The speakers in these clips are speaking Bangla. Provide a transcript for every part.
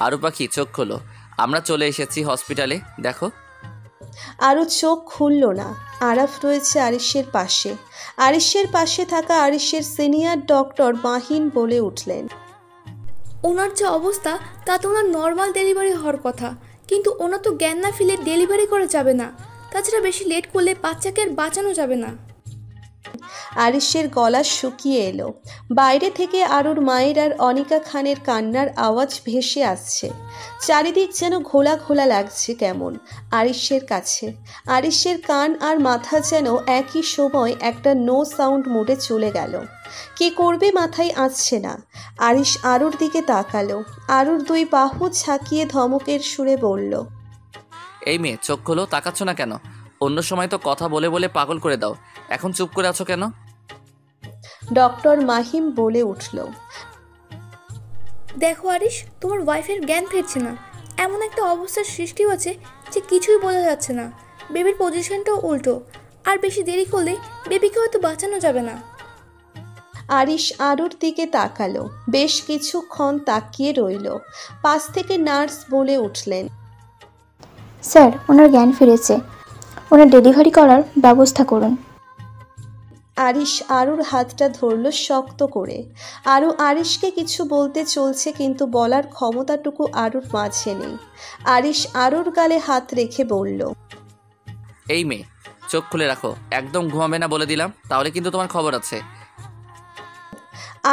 আরু পাখি চোখ খোলো, আমরা চলে এসেছি হসপিটালে, দেখো। আরও চোখ খুলল না। আরাফ রয়েছে আরিশের পাশে। আরিশের পাশে থাকা আরিশের সিনিয়র ডক্টর মাহিন বলে উঠলেন, ওনার যে অবস্থা তাতে ওনার নর্মাল ডেলিভারি হওয়ার কথা, কিন্তু ওনার তো জ্ঞান না ফিরে ডেলিভারি করা যাবে না। তাছাড়া বেশি লেট করলে বাচ্চাকে আর বাঁচানো যাবে না। আরিশের গলা শুকিয়ে এলো। বাইরে থেকে আরুর মায়ের আর অনিকা খানের কান্নার আওয়াজ ভেসে আসছে। চারিদিক যেন ঘোলা ঘোলা লাগছে কেমন আরিশের কাছে। আরিশের কান আর মাথা যেন একই সময় একটা নো সাউন্ড মোডে চলে গেল। কি করবে মাথায় আসছে না। আরিশ আরুর দিকে তাকালো। আরুর দুই বাহু ঝাঁকিয়ে ধমকের সুরে বলল, এই মেয়ে চোখ খোলো, তাকাচ্ছ না কেন? অন্য সময় তো কথা বলে বলে পাগল করে দাও, এখন চুপ করে আছো কেন? ডক্টর মাহিম বলে উঠল, দেখো আরিশ, তোমার ওয়াইফের জ্ঞান ফিরছে না। এমন একটা অবস্থার সৃষ্টি হচ্ছে যে কিছুই বোঝা যাচ্ছে না। বেবির পজিশনটাও উল্টো, আর বেশি দেরি করলে বেবিকে হয়তো বাঁচানো যাবে না। আরিশ আরুর দিকে তাকালো। বেশ কিছুক্ষণ তাকিয়ে রইল। পাশ থেকে নার্স বলে উঠলেন, স্যার, ওনার জ্ঞান ফিরেছে, ওনার ডেলিভারি করার ব্যবস্থা করুন। আরিশ আরুর হাতটা ধরল শক্ত করে। আরু আরিশকে কিছু বলতে চলছে, কিন্তু বলার ক্ষমতাটুকু আরুর মাঝে নেই। আরিশ আরুর গালে হাত রেখে বলল, এই মেয়ে চোখ খুলে রাখো, একদম ঘুমাবে না বলে দিলাম, তাহলে কিন্তু তোমার খবর আছে।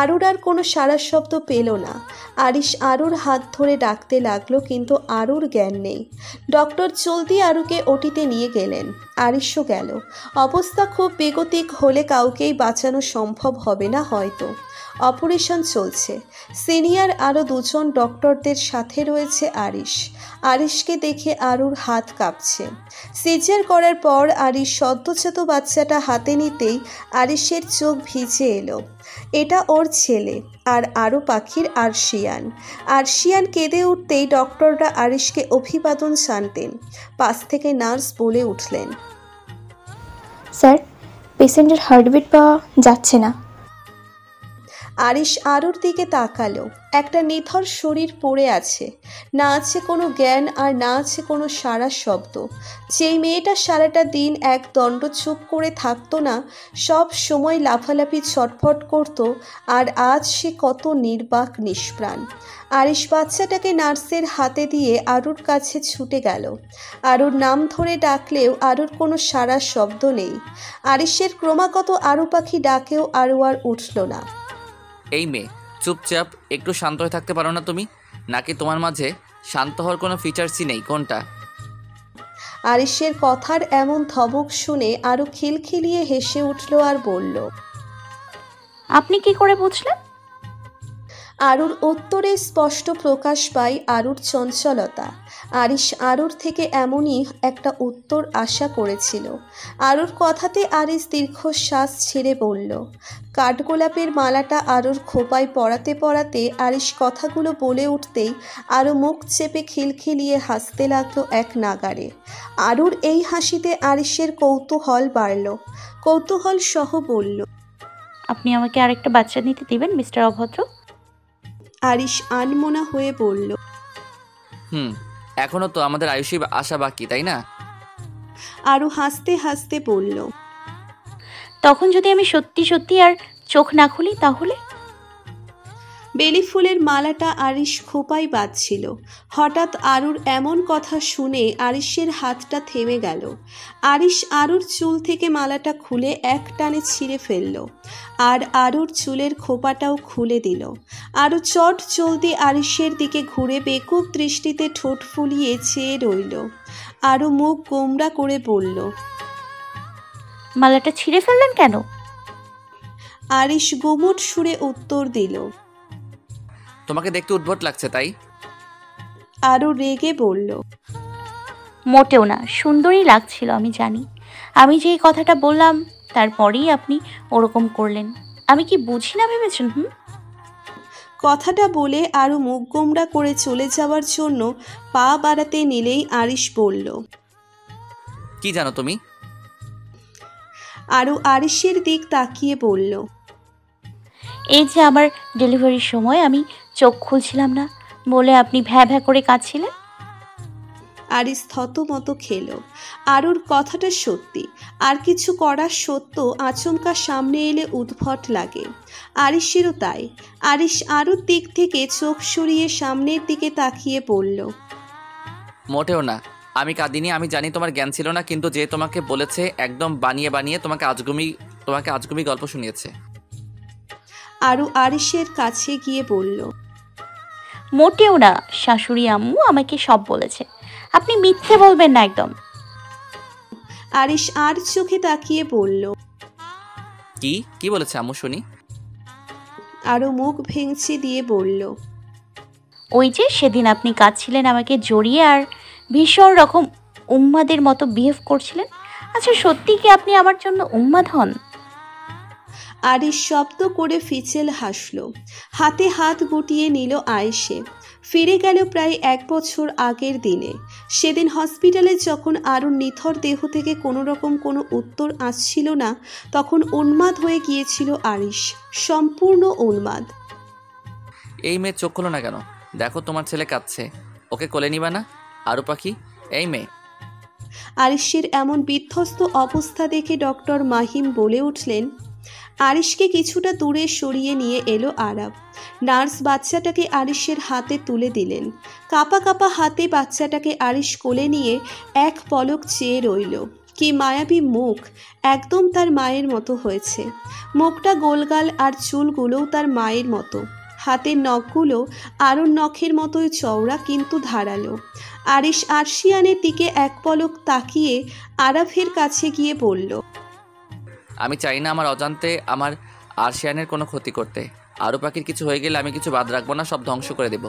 আরুর আর কোনো সাড়া শব্দ পেল না। আরিশ আরুর হাত ধরে ডাকতে লাগলো, কিন্তু আরুর জ্ঞান নেই। ডক্টর জলদি আরুকে ওটিতে নিয়ে গেলেন। আরিশও গেল। অবস্থা খুব বেগতিক হলে কাউকেই বাঁচানো সম্ভব হবে না হয়তো। অপারেশন চলছে। সিনিয়র আরও দুজন ডক্টরদের সাথে রয়েছে আরিশ। আরিশকে দেখে আরুর হাত কাঁপছে। সিজার করার পর আরিশ সদ্যজাত বাচ্চাটা হাতে নিতেই আরিশের চোখ ভিজে এলো। এটা ওর ছেলে, আর আরু পাখির আরশিয়ান। আরশিয়ান কেঁদে উঠতেই ডক্টররা আরিশকে অভিবাদন জানতেন। পাশ থেকে নার্স বলে উঠলেন, স্যার, পেশেন্টের হার্টবিট পাওয়া যাচ্ছে না। আরিশ আরুর দিকে তাকালো। একটা নিথর শরীর পড়ে আছে। না আছে কোনো জ্ঞান, আর না আছে কোনো সারা শব্দ। যেই মেয়েটা সারাটা দিন এক দণ্ড চুপ করে থাকতো না, সব সময় লাফালাফি ছটফট করত, আর আজ সে কত নির্বাক নিষ্প্রাণ। আরিশ বাচ্চাটাকে নার্সের হাতে দিয়ে আরুর কাছে ছুটে গেল। আরুর নাম ধরে ডাকলেও আরুর কোনো সারা শব্দ নেই। আরিশের ক্রমাগত আরু পাখি ডাকেও আরু আর উঠল না। এই মেয়ে চুপচাপ একটু শান্ত হয়ে থাকতে পারো না তুমি? নাকি তোমার মাঝে শান্ত হওয়ার কোনো ফিচার্সই নেই? কোনটা? আরিশের কথার এমন ধমক শুনে আরু খিলখিলিয়ে হেসে উঠল আর বলল, আপনি কি করে বুঝলেন? আরুর উত্তরে স্পষ্ট প্রকাশ পায় আরুর চঞ্চলতা। আরিশ আরুর থেকে এমনই একটা উত্তর আশা করেছিল। আরুর কথাতে আরিশ দীর্ঘশ্বাস ছেড়ে বলল, কাঠগোলাপের মালাটা আরুর খোপায় পরাতে পরাতে আরিশ কথাগুলো বলে উঠতেই আরু মুখ চেপে খিলখিলিয়ে হাসতে লাগলো এক নাগাড়ে। আরুর এই হাসিতে আরিশের কৌতূহল বাড়ল। কৌতূহল সহ বলল, আপনি আমাকে আরেকটা বাচ্চা নিতে দিবেন মিস্টার অভদ্র? আরিশ আনমনা হয়ে বলল, এখনো তো আমাদের আয়ুষী আশা বাকি, তাই না? আরু হাসতে হাসতে বলল, তখন যদি আমি সত্যি সত্যি আর চোখ না খুলি তাহলে? বেলি ফুলের মালাটা আরিশ খোপায় বাঁধছিল। হঠাৎ আরুর এমন কথা শুনে আরিশের হাতটা থেমে গেল। আরিশ আরুর চুল থেকে মালাটা খুলে এক টানে ছিঁড়ে ফেলল, আর আরুর চুলের খোপাটাও খুলে দিল। আরু চট জলদি আরিশের দিকে ঘুরে বেকুব দৃষ্টিতে ঠোঁট ফুলিয়ে চেয়ে রইল। আরু মুখ গোমড়া করে বলল, মালাটা ছিঁড়ে ফেললেন কেন? আরিশ গুমুট সুরে উত্তর দিল, তোমাকে দেখতে উদ্ভট লাগছে তাই। আরু রেগে বলল, মোটেও না, সুন্দরই লাগছিল আমি জানি। আমি যেই কথাটা বললাম তারপরেই আপনি ওরকম করলেন। আমি কি বুঝি না ভেবেছেন? কথাটা বলে আরও মুখ গোমড়া করে চলে যাওয়ার জন্য পা বাড়াতে নিলেই আরিশ বলল, কি জানো তুমি? আরও আরিশের দিক তাকিয়ে বলল, এই যে আমার ডেলিভারির সময় আমি চোখ খুলছিলাম না বলে আপনি ভ্যা ভ্যা করে কাঁদছিলেন। আরিশ থতমত খেল। আরুর কথাটা সত্যি, আর কিছু করার সত্য আচমকা সামনে এলে উদ্ভট লাগে। আরিশেরও তাই। আরিশ আরুর দিক থেকে চোখ সরিয়ে সামনের দিকে তাকিয়ে বলল, মোটেও না, আমি কাঁদিনি। আমি জানি তোমার জ্ঞান ছিল না, কিন্তু যে তোমাকে বলেছে একদম বানিয়ে বানিয়ে তোমাকে আজগুমি গল্প শুনিয়েছে। আরু আরিশের কাছে গিয়ে বলল, মোটেও না, শাশুড়ি আম্মু আমাকে সব বলেছে। আপনি মিথ্যে বলবেন না একদম। আরিশ আর চোখে তাকিয়ে বলল, কি কি বলেছে আম্মু শুনি? আরু মুখ ভেঙচি দিয়ে বলল, ওই যে সেদিন আপনি কাঁদছিলেন আমাকে জড়িয়ে আর ভীষণ রকম উম্মাদের মতো বিহেভ করছিলেন। আচ্ছা সত্যি কি আপনি আমার জন্য উম্মাদ হন? আরিশ শব্দ করে ফিচেল হাসল। হাতে হাত গুটিয়ে নিল আয়েশে। ফিরে গেল প্রায় 1 বছর আগের দিনে। সেদিন হসপিটালে যখন আরুর নিথর দেহ থেকে কোনো রকম কোনো উত্তর আসছিল না, তখন উন্মাদ হয়ে গিয়েছিল আরিশ, সম্পূর্ণ উন্মাদ। এই মেয়ে চোখ খোলো না কেন? দেখো তোমার ছেলে কাঁদছে, ওকে কোলে নিবা না? আরু পাখি, এই মেয়ে। আরিশের এমন বিধ্বস্ত অবস্থা দেখে ডক্টর মাহিম বলে উঠলেন। আরিশকে কিছুটা দূরে সরিয়ে নিয়ে এলো আরাব। নার্স বাচ্চাটাকে আরিশের হাতে তুলে দিলেন। কাঁপা কাঁপা হাতে বাচ্চাটাকে আরিশ কোলে নিয়ে এক পলক চেয়ে রইল। কি মায়াবী মুখ, একদম তার মায়ের মতো হয়েছে। মুখটা গোলগাল আর চুলগুলোও তার মায়ের মতো। হাতের নখগুলো আরও নখের মতোই চওড়া কিন্তু ধারালো। আরিশ আরশিয়ানের দিকে এক পলক তাকিয়ে আরাফের কাছে গিয়ে বলল, আমি চাই না আমার অজান্তে আমার আরশিয়ানের কোনো ক্ষতি করতে। আরু পাখির কিছু হয়ে গেলে আমি কিছু বাদ রাখবো না, সব ধ্বংস করে দেব।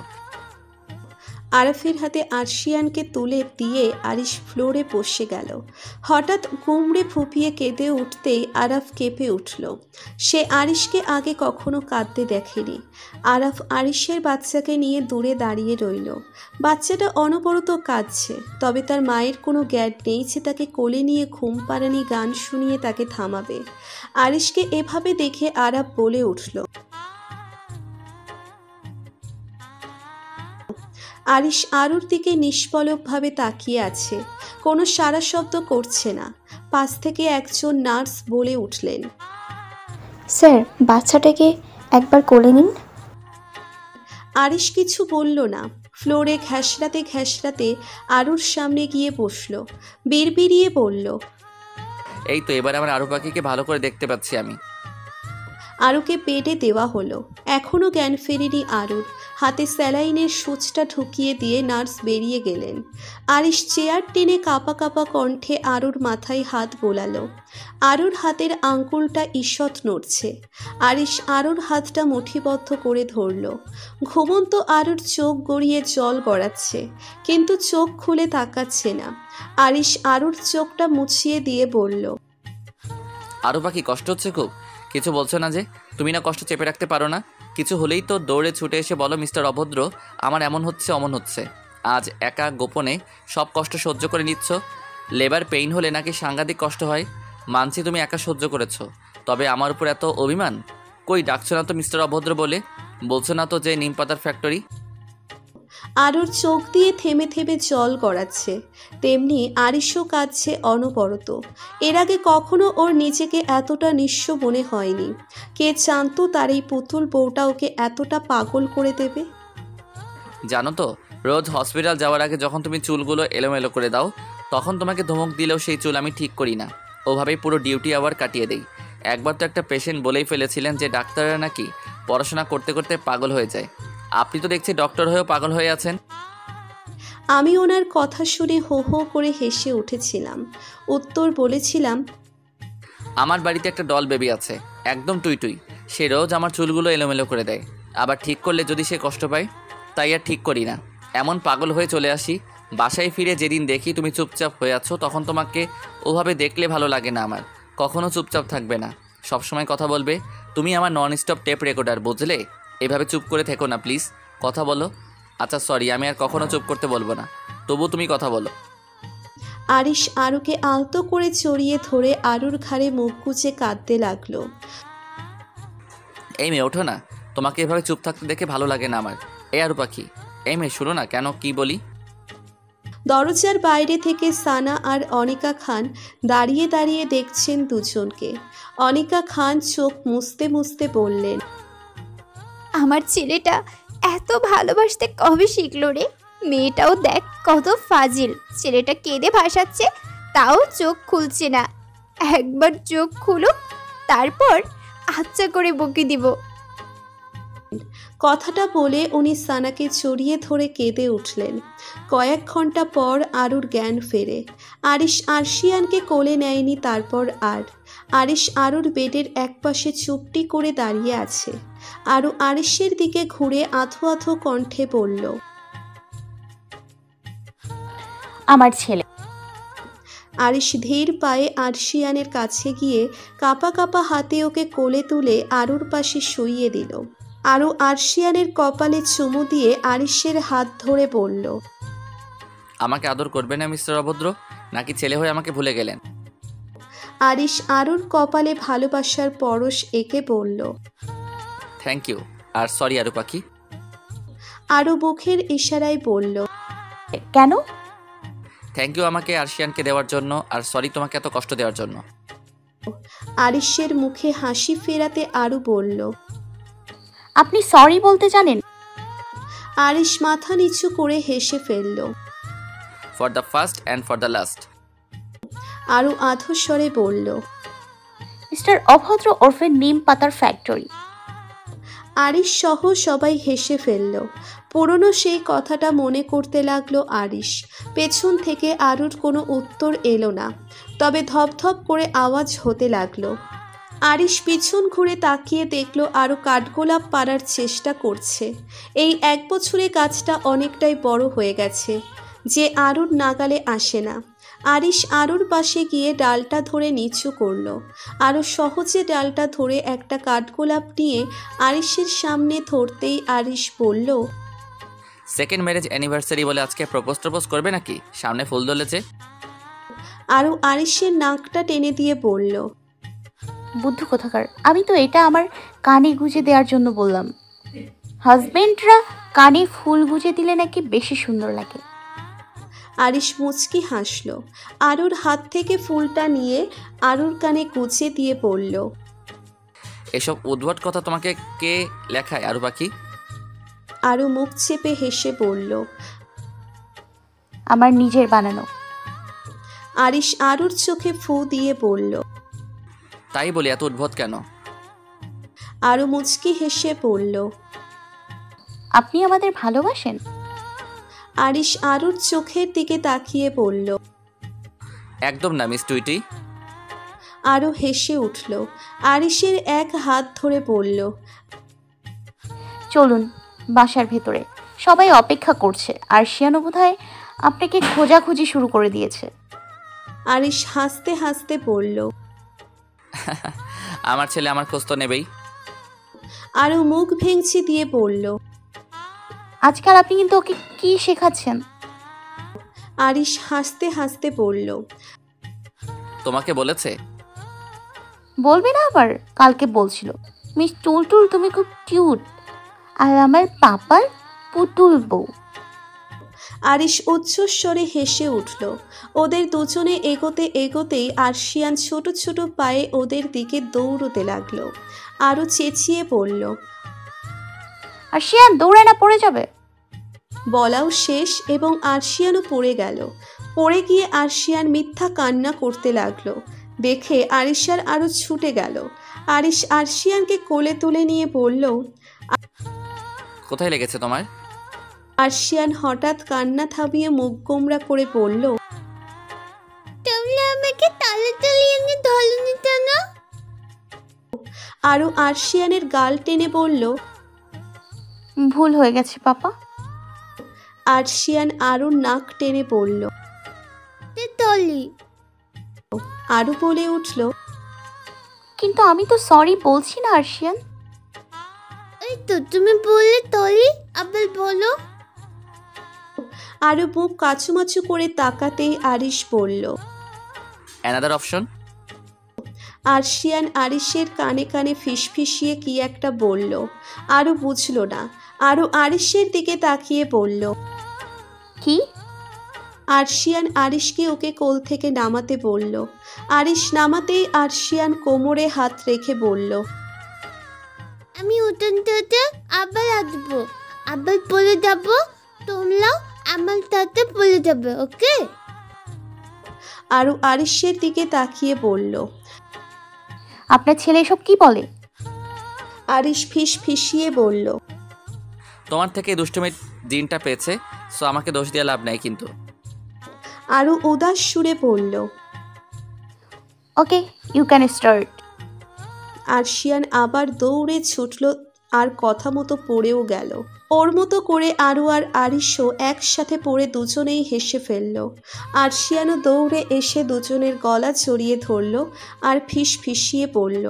আরাফের হাতে আরশিয়ানকে তুলে দিয়ে আরিশ ফ্লোরে বসে গেল। হঠাৎ গুমড়ে ফুপিয়ে কেঁদে উঠতেই আরাফ কেঁপে উঠল। সে আরিশকে আগে কখনো কাঁদতে দেখেনি। আরাফ আরিশের বাচ্চাকে নিয়ে দূরে দাঁড়িয়ে রইল। বাচ্চাটা অনবরত কাঁদছে, তবে তার মায়ের কোনো জ্ঞান নেই যে তাকে কোলে নিয়ে ঘুম পাড়ানি গান শুনিয়ে তাকে থামাবে। আরিশকে এভাবে দেখে আরাফ বলে উঠল, আরিশ আরুর দিকে নিষ্পলকভাবে তাকিয়ে আছে, কোনো সারা শব্দ করছে না। পাশ থেকে একজন নার্স বলে উঠলেন, স্যার বাচ্চাটাকে একবার কোলে নিন। আরিশ কিছু বলল না। ফ্লোরে ঘ্যাসরাতে ঘ্যাসরাতে আরুর সামনে গিয়ে বসল। বিড়বিড়িয়ে বলল, এই তো এবার আমার আরু পাখিকে ভালো করে দেখতে পাচ্ছি আমি। আরুকে বেডে দেওয়া হলো। এখনও জ্ঞান ফেরেনি আরুর। হাতে স্যালাইনের সূচটা ঢুকিয়ে দিয়ে নার্স বেরিয়ে গেলেন। আরিশ চেয়ার টেনে কাঁপা কাঁপা কণ্ঠে আরুর মাথায় হাত বোলালো। আরুর হাতের আঙ্গুলটা ঈষৎ নড়ছে। আরিশ আরুর হাতটা মুঠিবদ্ধ করে ধরল। ঘুমন্ত আরুর চোখ গড়িয়ে জল গড়াচ্ছে, কিন্তু চোখ খুলে তাকাচ্ছে না। আরিশ আরুর চোখটা মুছিয়ে দিয়ে বলল, আরু পাখি কষ্ট হচ্ছে খুব? কিছু বলছো না যে? তুমি না কষ্ট চেপে রাখতে পারো না? কিছু হলেই তো দৌড়ে ছুটে এসে বলো, মিস্টার অভদ্র আমার এমন হচ্ছে অমন হচ্ছে। আজ একা গোপনে সব কষ্ট সহ্য করে নিচ্ছ। লেবার পেইন হলে নাকি সাংঘাতিক কষ্ট হয়। মানছি তুমি একা সহ্য করেছো, তবে আমার উপর এত অভিমান? কই ডাকছো না তো মিস্টার অভদ্র বলে? বলছো না তো যে নিমপাতার ফ্যাক্টরি? আরুর চোখ দিয়ে থেমে থেমে জল গড়াচ্ছে, তেমনি আরিশও কাঁদছে অনবরত। এর আগে কখনো ওর নিজেকে এতটা নিঃস্ব মনে হয়নি। কে জানতো তার এই পুতুল বউটা ওকে এতটা পাগল করে দেবে। জানো তো, রোজ হসপিটাল যাওয়ার আগে যখন তুমি চুলগুলো এলোমেলো করে দাও, তখন তোমাকে ধমক দিলেও সেই চুল আমি ঠিক করি না, ওভাবেই পুরো ডিউটি আওয়ার কাটিয়ে দেই। একবার তো একটা পেশেন্ট বলেই ফেলেছিলেন যে ডাক্তাররা নাকি পড়াশোনা করতে করতে পাগল হয়ে যায়। আপনি তো দেখছি ডক্টর হয়েও পাগল হয়ে আছেন। আমি ওনার কথা শুনে হো হো করে হেসে উঠেছিলাম। উত্তর বলেছিলাম, আমার বাড়িতে একটা ডল বেবি আছে, একদম টুই। সে রোজ আমার চুলগুলো এলোমেলো করে দেয়, আবার ঠিক করলে যদি সে কষ্ট পায়, তাই আর ঠিক করি না। এমন পাগল হয়ে চলে আসি। বাসায় ফিরে যেদিন দেখি তুমি চুপচাপ হয়ে আছো, তখন তোমাকে ওভাবে দেখলে ভালো লাগে না আমার। কখনো চুপচাপ থাকবে না, সবসময় কথা বলবে। তুমি আমার নন স্টপ টেপ রেকর্ডার, বুঝলে? এভাবে চুপ করে থেকো না প্লিজ, কথা বলো। আচ্ছা সরি, আমি আর কখনো চুপ করতে বলবো না, তবু তুমি কথা বলো। আরিশ আরুকে আলতো করে জড়িয়ে ধরে আরুর ঘাড়ে মুখ গুজে কাঁদতে লাগলো। এই মেয়ে ওঠো না, তোমাকে এভাবে চুপ থাকতে দেখে ভালো লাগে না আমার। এই আরু পাখি, এই মেয়ে শুনো না কেন কি বলি। দরজার বাইরে থেকে সানা আর অনিকা খান দাঁড়িয়ে দাঁড়িয়ে দেখছেন দুজনকে। অনিকা খান চোখ মুছতে মুছতে বললেন, আমার ছেলেটা এত ভালোবাসতে কবে শিখলো রে? মেয়েটাও দেখ কত ফাজিল, ছেলেটা কেঁদে ভাসাচ্ছে তাও চোখ খুলছে না। একবার চোখ খুলুক, তারপর আচ্ছা করে বকে দিব। কথাটা বলে উনি সানাকে জড়িয়ে ধরে কেঁদে উঠলেন। কয়েক ঘন্টা পর আরুর জ্ঞান ফেরে। আরিশ আরশিয়ানকে কোলে নেয়নি তারপর আর। আরিশ আরুর বেডের একপাশে চুপটি করে দাঁড়িয়ে আছে। আরু আরিশের দিকে ঘুরে আধো আধো কণ্ঠে বলল, আমার ছেলে। আরিশ ধীর পায়ে আরশিয়ানের কাছে গিয়ে কাঁপা কাঁপা হাতে ওকে কোলে তুলে আরুর পাশে শুইয়ে দিল। আরু আরশিয়ানের কপালে চুমু দিয়ে আরিশের হাত ধরে বলল, আমাকে আদর করবে না মিস্টার অভদ্র, নাকি ছেলে হয়ে আমাকে ভুলে গেলেন? আরিশ আরুর কপালে ভালোবাসার পরশ এঁকে বলল, থ্যাংক ইউ আর সরি আরু পাখি। আরু মুখের ইশারায় বলল, কেন? থ্যাংক ইউ আমাকে আরশিয়ানকে দেওয়ার জন্য, আর সরি তোমাকে এত কষ্ট দেওয়ার জন্য। আরিশের মুখে হাসি ফেরাতে আরু বলল, আপনি সরি বলতে জানেন? আরিশ মাথা নিচু করে হেসে ফেলল। For the first and for the last. আরু আধো স্বরে বলল, মিস্টার অভদ্র ওরফে নিম পাতার ফ্যাক্টরি। আরিশ সহ সবাই হেসে ফেলল। পুরনো সেই কথাটা মনে করতে লাগলো আরিশ। পেছন থেকে আরুর কোনো উত্তর এলো না, তবে ধপধপ করে আওয়াজ হতে লাগলো। আরিশ পিছন ঘুরে তাকিয়ে দেখলো আরও কাঠগোলাপ পাড়ার চেষ্টা করছে। এই 1 বছরে গাছটা অনেকটাই বড় হয়ে গেছে, যে আরুর নাগালে আসে না। আরিশ আরুর পাশে গিয়ে ডালটা ধরে নিচু করলো। আরও সহজে ডালটা ধরে একটা কাঠগোলাপ নিয়ে আরিশের সামনে ধরতেই আরিশ বলল, সেকেন্ড ম্যারেজ অ্যানিভার্সারি বলে আজকে প্রপোজ করবে নাকি? সামনে ফুল ধরেছে। আরও আরিশের নাকটা টেনে দিয়ে বলল, বুদ্ধু কোথাকার, আমি তো এটা আমার কানে গুজে দেওয়ার জন্য বললাম। হাজবেন্ডরা কানে ফুল গুজে দিলে নাকি বেশি সুন্দর লাগে। আরিশ মুচকি হাসল। আরুর হাত থেকে ফুলটা নিয়ে আরুর কানে গুজে দিয়ে বলল, এসব উদ্ভট কথা তোমাকে কে লেখায় আরু পাখি? আরু মুখ চেপে হেসে বলল, আমার নিজের বানানো। আরিশ আরুর চোখে ফু দিয়ে বলল, তাই বলি এত উদ্ভট কেন? আরু মুচকি হেসে বলল, আপনি আমাদের ভালোবাসেন? আরিশ আরুর চোখের দিকে তাকিয়ে বলল, একদম না মিস টুইটি। আরু হেসে উঠল। আরিশের এক হাত ধরে বলল, চলুন বাসার ভেতরে, সবাই অপেক্ষা করছে। আর শিয়ানো বোধহয় আপনাকে খোঁজাখুঁজি শুরু করে দিয়েছে। আরিশ হাসতে হাসতে বলল, আমার ছেলে আমার খোঁজ তো নেবেই। আরু মুখ ভেঙচি দিয়ে বলল, আজকাল আপনি কিন্তু ওকে কি শেখাচ্ছেন? আরিশ হাসতে হাসতে বলল, তোমাকে বলেছে? বলবে না আবার? কালকে বলছিল, মিস টুলটুল তুমি খুব কিউট, আর আমার পাপার পুতুল বউ। আরিশ উচ্চস্বরে হেসে উঠল। ওদের দুজনে এগোতে এগোতেই আরশিয়ান ছোট ছোট পায়ে ওদের দিকে দৌড়তে লাগলো। আরও চেঁচিয়ে বলল, আর শিয়ান দৌড়ে না পড়ে যাবে। বলাও শেষ এবং আরশিয়ানও পড়ে গেল। পড়ে গিয়ে আরশিয়ান মিথ্যা কান্না করতে লাগলো। দেখে আরিশার আরও ছুটে গেল। আরিশ আরশিয়ানকে কোলে তুলে নিয়ে বলল, কোথায় লেগেছে তোমার? আরশিয়ান হঠাৎ কান্না থামিয়ে মুখ গোমরা করে বলল, তোমরা আমাকে তাড়াতাড়ি এনে ধরনি কেন? আরও আরশিয়ানের গাল টেনে বলল, ভুল হয়ে গেছে পাপা। আরশিয়ান আরও নাক টেনে বলল, তলি আরও বলে উঠল, কিন্তু আমি তো সরি বলছি না আরশিয়ান। এই তো তুমি বললে তলি, আবার বলো। আরও মুখ কাচুমাচু করে তাকাতেই আরিশ বলল, অ্যানাদার অপশন। আরশিয়ান আরিশের কানে কানে ফিসফিসিয়ে কি একটা বলল। আরও বুঝল না। আরও আরিশের দিকে তাকিয়ে বলল। কি? আরশিয়ান আরিশকে ওকে কোল থেকে নামাতে বলল। আরিশ নামাতেই আরশিয়ান কোমরে হাত রেখে বলল, আমি উঠোনটাতে আবার আসবো, আবার পড়ে যাব, তোমরাও আমার সাথে পড়ে যাবে, ওকে? আরও আরিশের দিকে তাকিয়ে বলল। আপনার ছেলে এসব কি বলে? আরিশ ফিসফিসিয়ে বলল, তোমার থেকে দুষ্টুমির দিনটা পেয়েছে, সো আমাকে দোষ দিয়ে লাভ নাই কিন্তু। আরও উদাস সুরে বলল। ওকে, ইউ ক্যান স্টার্ট। আরশিয়ান আবার দৌড়ে ছুটল আর কথা মতো পড়েও গেল। ওর মতো করে আরও আর আরিশও একসাথে পড়ে দুজনেই হেসে ফেলল। আরশিয়ানও দৌড়ে এসে দুজনের গলা জড়িয়ে ধরল আর ফিসফিসিয়ে বলল,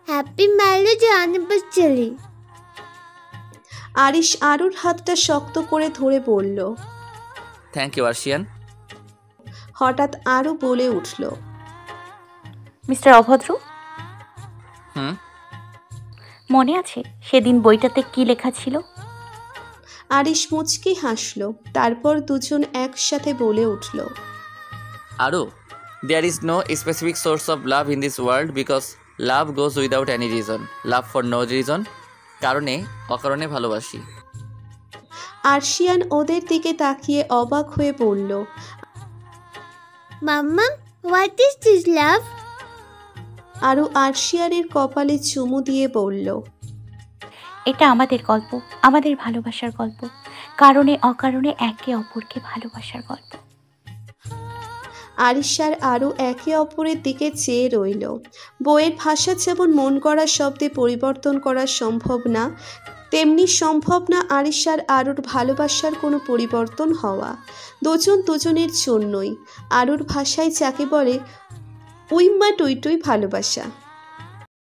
হ্যাপি ম্যারেজ অ্যানিভার্সারি। আরিশ আরুর হাতটা শক্ত করে ধরে বলল। Thank you Arshian. হঠাৎ আরও বলে উঠল, মিস্টার অভদ্র, হুম? মনে আছে সেদিন বইটাতে কি লেখা ছিল? আরিশ মুচকি হাসল। তারপর দুজন একসাথে বলে উঠল, Aru, there is no specific source of love in this world because love goes without any reason, love for no reason, কারণে অকারণে ভালোবাসি। আরশিয়ান ওদের দিকে তাকিয়ে অবাক হয়ে বলল, মাম্মা, হোয়াট ইজ দিস লাভ? আরও আরশিয়ানের কপালে চুমু দিয়ে বলল, এটা আমাদের গল্প, আমাদের ভালোবাসার গল্প, কারণে অকারণে একে অপরকে ভালোবাসার গল্প। আরিশার আরও একে অপরের দিকে চেয়ে রইল। বইয়ের ভাষা যেমন মন গড়া শব্দে পরিবর্তন করা সম্ভব না, তেমনি সম্ভব না আরিশার আরুর ভালোবাসার কোনো পরিবর্তন হওয়া। দুজন দুজনের জন্যই। আরুর ভাষায় যাকে বলে উইম্মা টুই টুই ভালোবাসা।